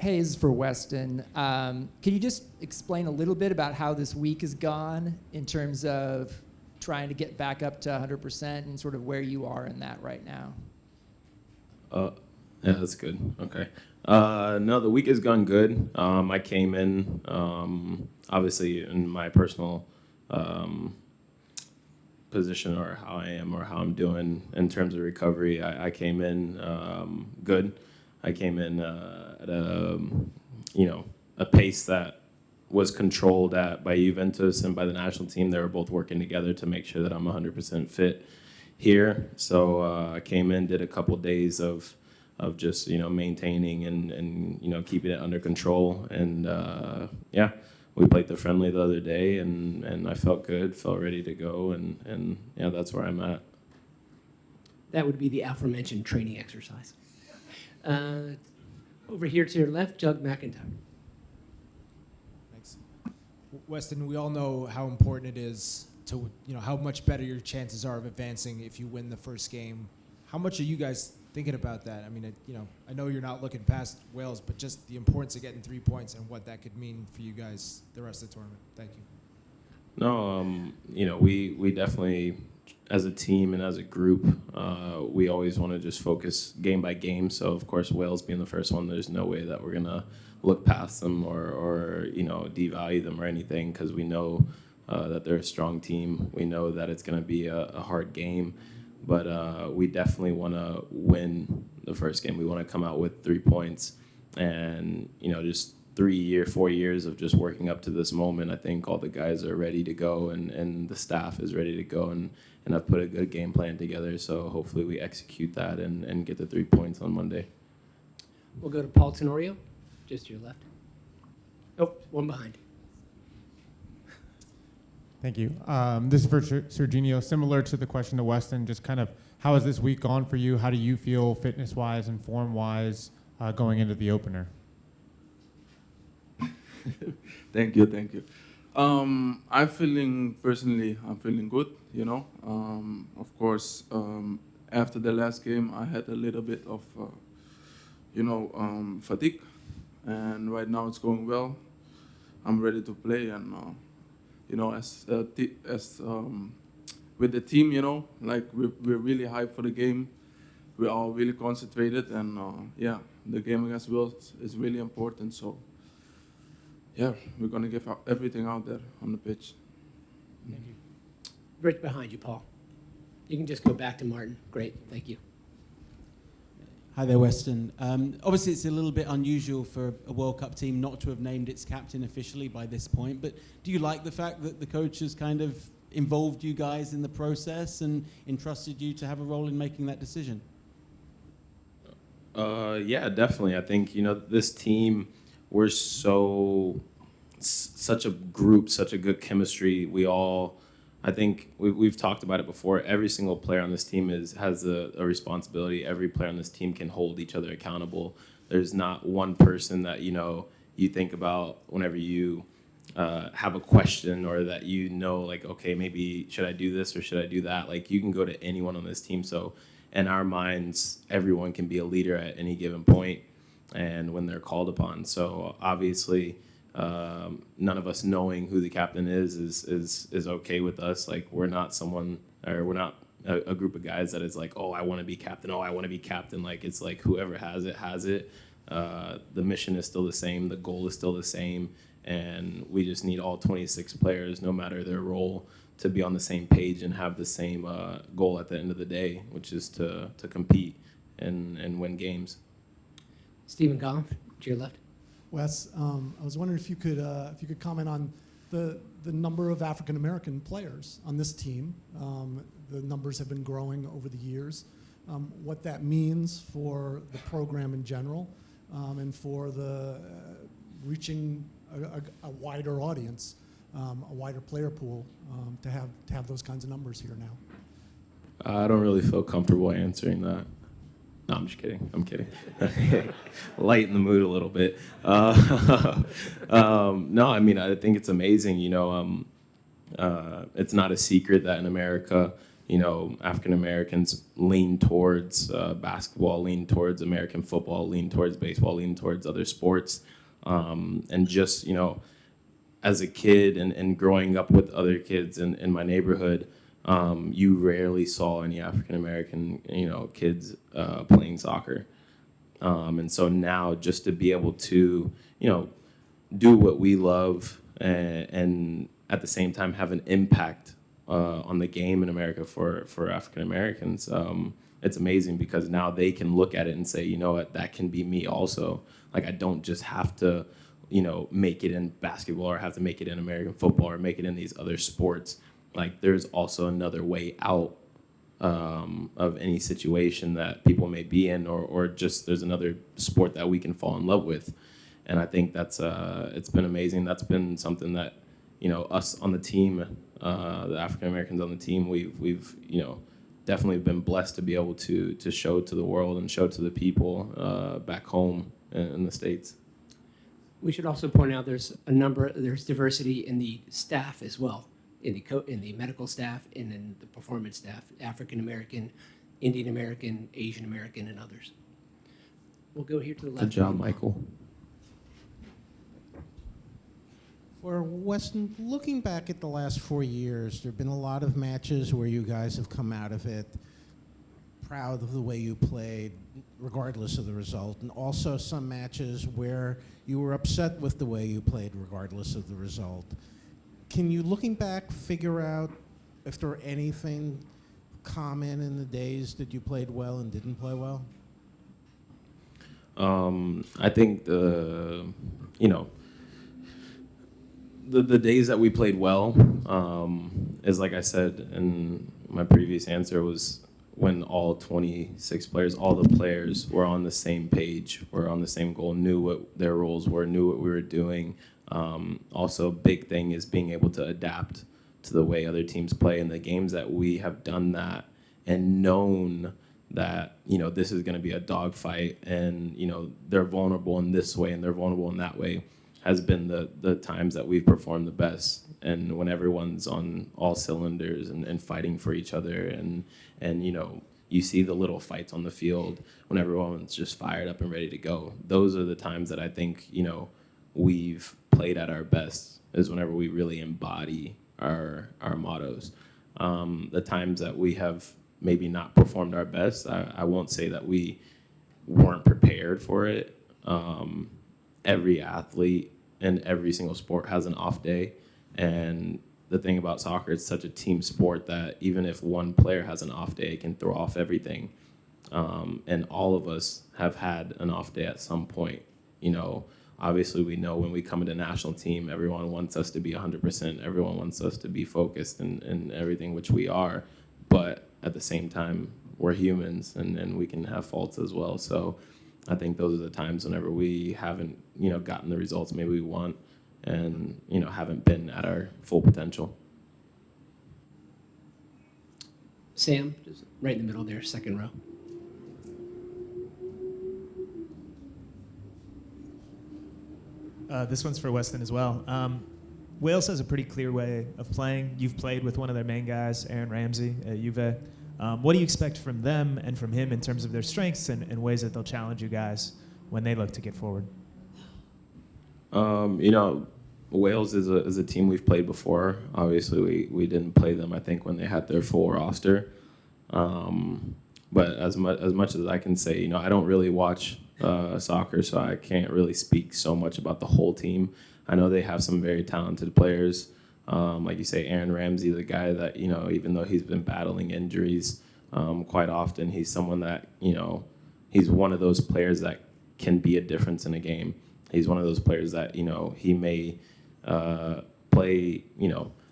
Hey, this is for Weston. Can you just explain a little bit about how this week has gone in terms of trying to get back up to 100% and sort of where you are in that right now? Yeah, that's good. Okay. No, the week has gone good. I came in, obviously, in my personal position or how I am or how I'm doing in terms of recovery. I came in good. I came in at a pace that was controlled by Juventus and by the national team. They were both working together to make sure that I'm 100% fit here. So I came in, did a couple days of just maintaining and keeping it under control. And yeah, we played the friendly the other day, and I felt good, felt ready to go, and yeah, that's where I'm at. That would be the aforementioned training exercise. Over here to your left, Jug McIntyre. Thanks. Weston, we all know how important it is to, how much better your chances are of advancing if you win the first game. How much are you guys thinking about that? I mean, I know you're not looking past Wales, but just the importance of getting 3 points and what that could mean for you guys the rest of the tournament. Thank you. No, we definitely, as a team and as a group, we always want to just focus game by game. So, of course, Wales being the first one, there's no way that we're going to look past them or devalue them or anything, because we know that they're a strong team. We know that it's going to be a hard game. But we definitely want to win the first game. We want to come out with 3 points. And, just 4 years of just working up to this moment, I think all the guys are ready to go and the staff is ready to go. And I've put a good game plan together. So hopefully we execute that and get the 3 points on Monday. We'll go to Paul Tenorio, just to your left. Oh, one behind. Thank you. This is for Sergino. Similar to the question to Weston, just kind of how has this week gone for you? How do you feel fitness-wise and form-wise going into the opener? Thank you. I'm feeling good, Of course, after the last game, I had a little bit of, fatigue. And right now it's going well. I'm ready to play and, with the team, we're really hyped for the game. We're all really concentrated, and the game against Wales is really important. So, yeah, we're gonna give everything out there on the pitch. Thank you. Right behind you, Paul. You can just go back to Martin. Great, thank you. Hi there, Weston. Obviously, it's a little bit unusual for a World Cup team not to have named its captain officially by this point, but do you like the fact that the coach has kind of involved you guys in the process and entrusted you to have a role in making that decision? Yeah, definitely. I think, this team, we're such a group, such a good chemistry. I think we've talked about it before. Every single player on this team has a responsibility. Every player on this team can hold each other accountable. There's not one person that, you think about whenever you have a question or that like, okay, maybe should I do this or should I do that? Like, you can go to anyone on this team. So in our minds, everyone can be a leader at any given point and when they're called upon. So obviously, none of us knowing who the captain is okay with us. Like, we're not a group of guys that is like, oh, I want to be captain. Oh, I want to be captain. Like, it's like whoever has it, has it. The mission is still the same. The goal is still the same. And we just need all 26 players, no matter their role, to be on the same page and have the same goal at the end of the day, which is to compete and win games. Stephen Goff, to your left. Wes, I was wondering if you could comment on the number of African American players on this team. The numbers have been growing over the years. What that means for the program in general, and for the reaching a wider audience, a wider player pool, to have those kinds of numbers here now. I don't really feel comfortable answering that. No, I'm just kidding. I'm kidding. Lighten the mood a little bit. No, I mean, I think it's amazing. It's not a secret that in America, African Americans lean towards basketball, lean towards American football, lean towards baseball, lean towards other sports. And just, as a kid and growing up with other kids in my neighborhood, you rarely saw any African American, kids playing soccer. And so now just to be able to, do what we love and at the same time have an impact on the game in America for African Americans, it's amazing because now they can look at it and say, you know what, that can be me also. Like, I don't just have to, make it in basketball or have to make it in American football or make it in these other sports. Like, there's also another way out of any situation that people may be in, or just there's another sport that we can fall in love with. And I think that's it's been amazing. That's been something that, us on the team, the African Americans on the team, we've definitely been blessed to be able to show to the world and show to the people back home in the States. We should also point out there's diversity in the staff as well, in the medical staff and in the performance staff, African American, Indian American, Asian American, and others. We'll go here to the left. Good job, Michael. For Weston, looking back at the last 4 years, there have been a lot of matches where you guys have come out of it proud of the way you played, regardless of the result, and also some matches where you were upset with the way you played, regardless of the result. Can you, looking back, figure out if there were anything common in the days that you played well and didn't play well? I think the days that we played well is, like I said in my previous answer, was when all 26 players, all the players were on the same page, were on the same goal, knew what their roles were, knew what we were doing. Also, a big thing is being able to adapt to the way other teams play. In the games that we have done that and known that, this is going to be a dogfight and, they're vulnerable in this way and they're vulnerable in that way, has been the times that we've performed the best. And when everyone's on all cylinders and fighting for each other and you see the little fights on the field when everyone's just fired up and ready to go. Those are the times that I think, we've played at our best, is whenever we really embody our mottos. The times that we have maybe not performed our best, I won't say that we weren't prepared for it. Every athlete in every single sport has an off day. And the thing about soccer, it's such a team sport that even if one player has an off day, it can throw off everything. And all of us have had an off day at some point. Obviously we know when we come into national team, everyone wants us to be 100%. Everyone wants us to be focused and everything, which we are. But at the same time, we're humans and we can have faults as well. So I think those are the times whenever we haven't, gotten the results maybe we want and, haven't been at our full potential. Sam, just right in the middle there, second row. This one's for Weston as well. Wales has a pretty clear way of playing. You've played with one of their main guys, Aaron Ramsey at Juve. What do you expect from them and from him in terms of their strengths and ways that they'll challenge you guys when they look to get forward? Wales is a team we've played before. Obviously, we didn't play them, I think, when they had their full roster. But as much as I can say, I don't really watch soccer, so I can't really speak so much about the whole team. I know they have some very talented players. Like you say, Aaron Ramsey, the guy that, even though he's been battling injuries quite often, he's someone that, he's one of those players that can be a difference in a game. He's one of those players that, he may play,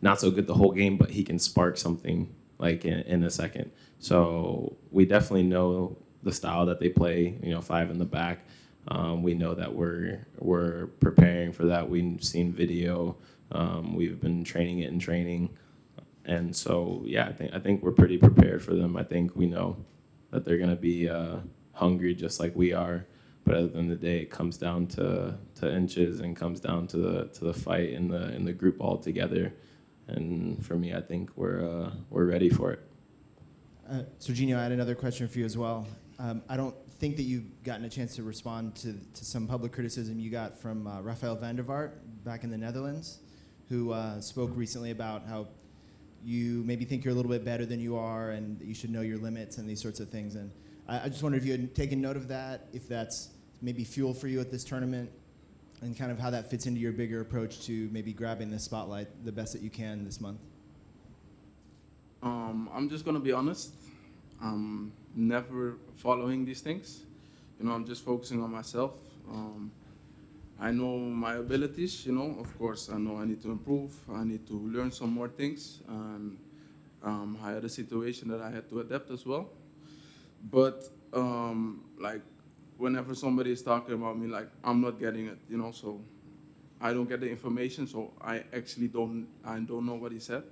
not so good the whole game, but he can spark something like in a second. So we definitely know the style that they play, 5 in the back. We know that we're preparing for that. We've seen video. We've been training it in training. And so, yeah, I think we're pretty prepared for them. I think we know that they're going to be hungry just like we are. But at the end of the day, it comes down to inches and comes down to the fight in the group all together. And for me, I think we're ready for it. Sergino, I had another question for you as well. I don't think that you've gotten a chance to respond to some public criticism you got from Rafael van der Vaart back in the Netherlands, who spoke recently about how you maybe think you're a little bit better than you are and that you should know your limits and these sorts of things. And I just wondered if you had taken note of that, if that's maybe fuel for you at this tournament, and kind of how that fits into your bigger approach to maybe grabbing the spotlight the best that you can this month. I'm just gonna be honest. I'm never following these things. You know, I'm just focusing on myself. I know my abilities, you know, of course, I know I need to improve. I need to learn some more things. And I had a situation that I had to adapt as well. But like, whenever somebody is talking about me, like, I'm not getting it, you know, so I don't get the information, so I actually don't know what he said.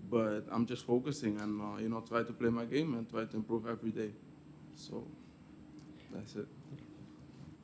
But I'm just focusing and, you know, try to play my game and try to improve every day. So that's it.